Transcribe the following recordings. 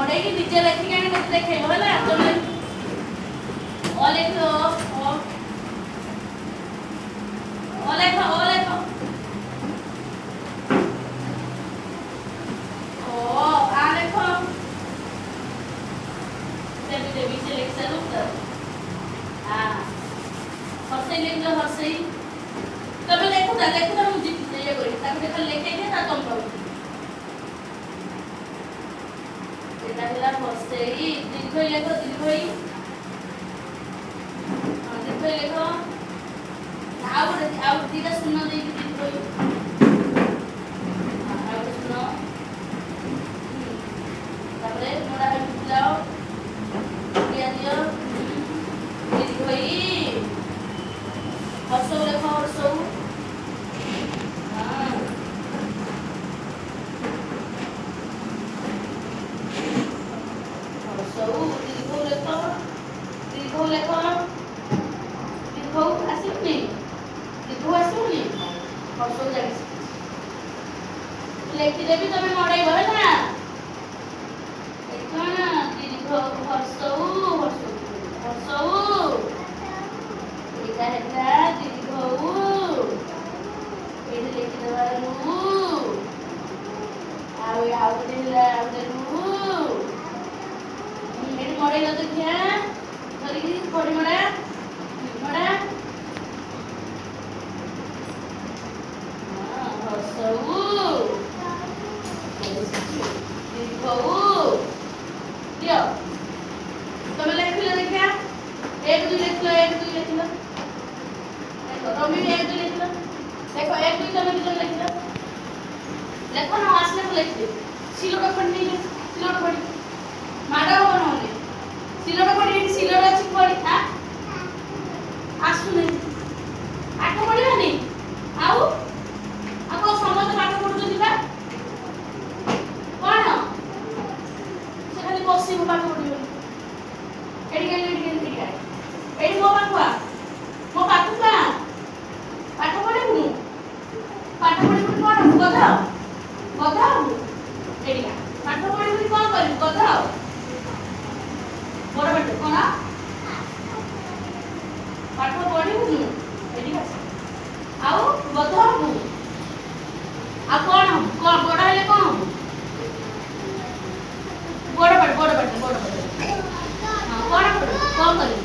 मड़ेगी नीचे लेके आने को देखे होला तुम ओ लिखो ओ लिखो ओ आ लिखो देवी से लिख सर उत्तर हां हर्षई लिख लो हर्षई तब देखो ना मुझे ये करी ताकि देखो लेके दे ता तुम करो এটা হলো হর্ষই দীর্ঘই লেখো দীর্ঘই দীর্ঘই লেখো ଆଉ ଦିଟା ଶୂନ ଦେଇକି ଦୀର୍ଘଇ ଆଉ ଶୂନ ତାପରେ ମୋଡ଼ା ହେଇ ବୁଲାओ ଦିଆ ଦିଅ ଦୀର୍ଘଇ ହର୍ଷଉ ଲେଖ ହର୍ଷଉ लेखिदेवी तुम मड़े ना देखो ना दीर्घ हर्षऊ हर्षऊ एटा हेता दीर्घऊ एटा लेखिदेबारू आउ देला आउ एटी मड़े लो देखिया धरिकी पड़ी मड़ा मड़ा हर्षऊ दियो तुम लिख लो देखिया एक दो लिख लो देखो रवि एक दो लिख लो देखो एक दो तुम भी लिख लो देखो ना आसले को लिख दे सिलोटा पढ़नी है सिलोटा पढ़ी माडा हो बनौले सिलोटा पढ़ी सिलोटा अच्छी पढ़ी हां आसु नहीं पाठ पढ़िबा नहीं आउ आपको समझ पाठ पढ़ु दिबा कोन से खाली बसी हो पाठ पढ़िबो एडी मो पाखुआ मो पाखुआ पाठ पढ़िबु कोन गधा गधा एडी पाठ पढ़िबु कोन करिबु गधा बड़ बड़ कोन पाठ पढ़िबु एडी आउ गधा हबु आ कोन बड़ हेले कोन हबु बड़ बड़ हां कोन करिबु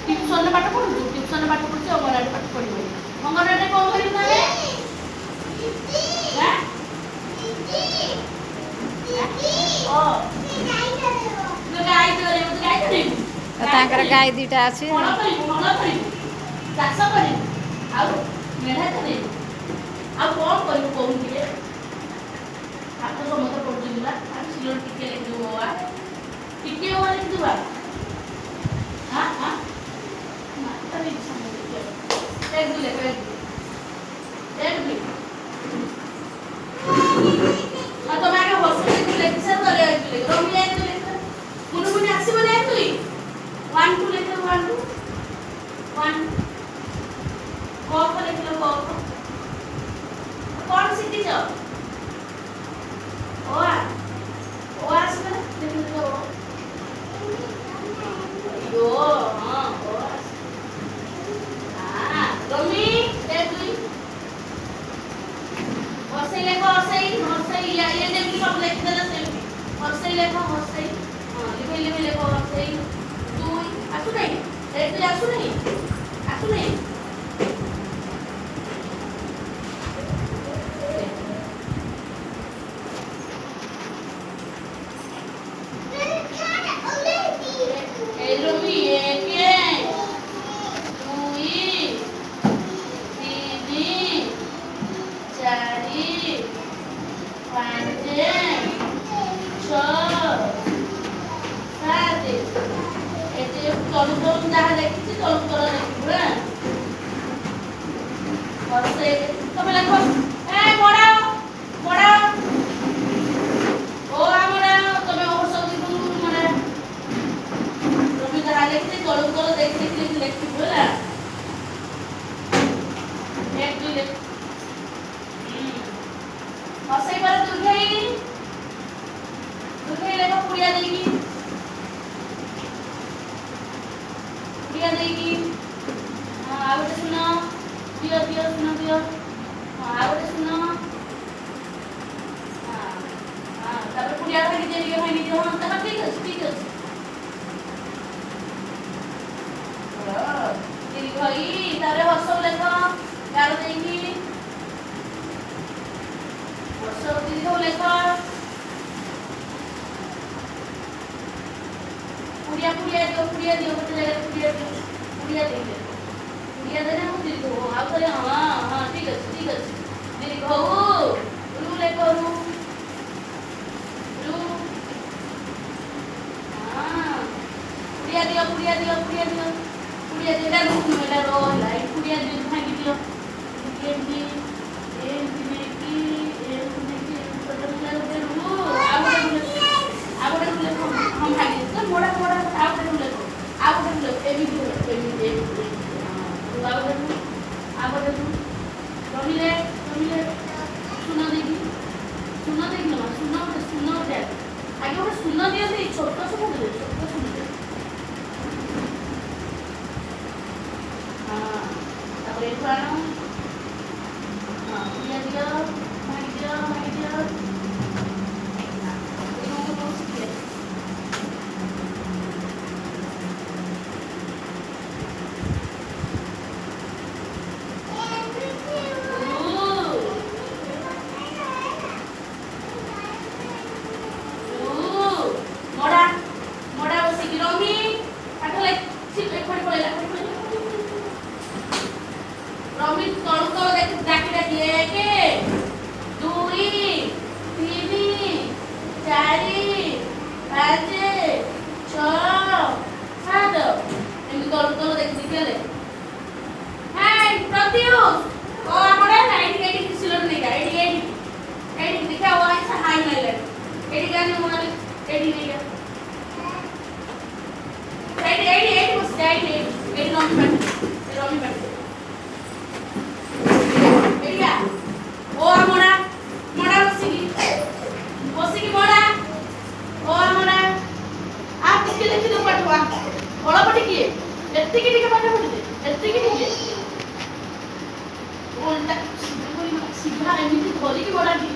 ट्यूशन पाठ पढ़ु ट्यूशन पाठ पढ़ु अंगनवाड़ी पाठ पढ़िबो अंगनवाड़ी कोन करिबु ताले हैं ओ गाय करे तांकर गाय दीटा अछि कोन करिबु चाष करिबु आ मेढा करे आ कोन करिबु कोन के आप तो समझ पड़ जिला आ सिलोट टिके लिख दो आ टिके हो लिख दो हां हां माता भी समझ एक दो ले एक दो आ तो मैं हॉस्टल के लेक्चर करे आइले रवि एक दो लिख मुनु आसीबो नै तुई 1 2 लिख 1 2 1 को लिख लो को कौन सीखी जाओ ओ आसना लिख लो यो हां ओ हां रमी दे दुई हर्षई लेखो हर्षई या ये देवी सब लिख देला से हर्षई लेखो हर्षई हां लिखो हर्षई दुई आसु नहीं एक दुई आसु नहीं देगी हाँ आ गोटे सुन दियो दियो सुन दियो हाँ आ गोटे सुन हाँ हाँ तापर पुड़िया भागी दियो हाँ तापर ठीक है भाई तारे हस लेख यार देगी हस दीदी लेख पुड़िया दियो गोटे जगह पुड़िया देना हम दीदी को आप करे हाँ हाँ ठीक है दीदी को रू लेख रू हाँ पुड़िया दियो एटा रू एटा रो लाइट पुड़िया दियो भागी दियो एमडी पटल ले रू आ गोटे रू हम भागी तो मोड़ा आ गोटे रू एमी आ गोटे रू रमिले सुना देगी ना सुना दे आगे गोटे सुना दियो से छोट सुना दे तापर एठू आनो हाँ पुड़िया दियो भागी दियो मोड़ा बसिकी रमी पाठ ले रमी तलु डाकी 1 2 3 4 5 6 7 एमती तलु देखिले हाय प्रत्युष ओ हमरे 90 सिलर नहीं का 80 देखा वो ऐसा हाई माइलर 80 का नहीं मोना 80 नहीं का 80 बस 80 रमी बैठ ओ मोड़ा बसिकी मोड़ा ओ मोड़ा आप किसी लिखि दो पठवा बड़ पटी किए एतिकी टिके पाठ पढि दे एतिकी टिके उल्टा सीधा एमिति धरी की बड़ा की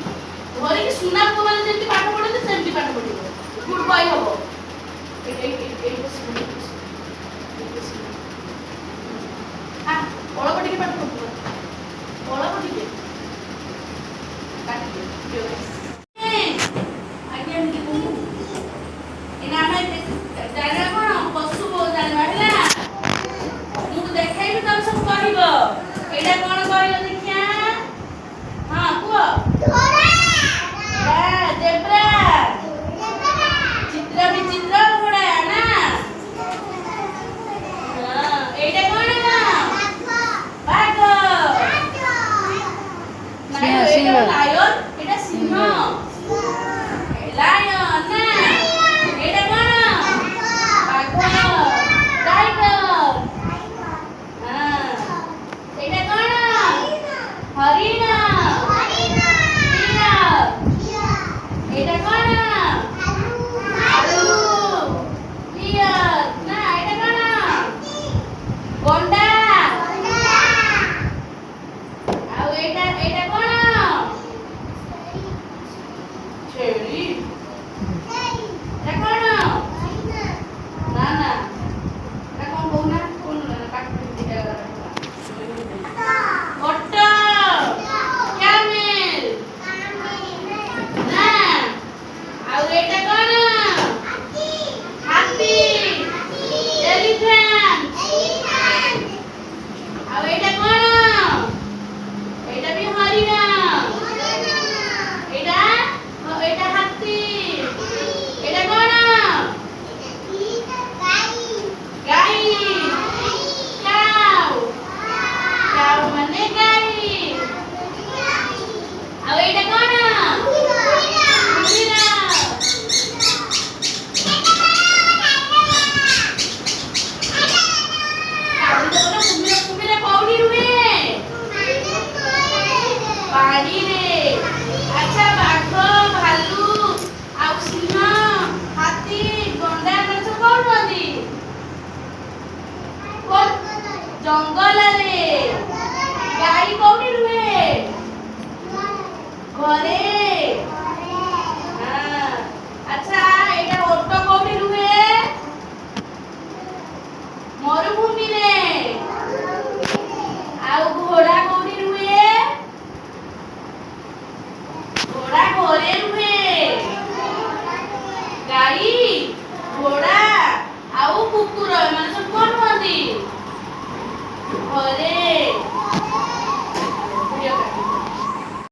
धरी की सुना को माने जेंति पाठ पढे सेंति पाठ पढिबो गुड बॉय हबो ए आ बड़ पटी की पाठ पढिबो बड़ पटी की अच्छा बाघ भालू आउ सिंह हाथी ଜଙ୍ଗଲରେ ଗାଈ କୋଉଠି ରୁହେ? ଘରେ। ଆଚ୍ଛା ଏଇଟା ଓଟ କୋଉଠି ରୁହେ? ମରୁଭୂମିରେ। ଆଉ ଘୋଡ଼ା କୋଉଠି ରୁହେ? ଘୋଡ଼ା ଘରେ ରୁହେ। ଗାଈ, ଘୋଡ଼ା ଆଉ କୁକୁର ଏମାନେ ସବୁ କୋଉଠି ରୁହନ୍ତି? ଘରେ।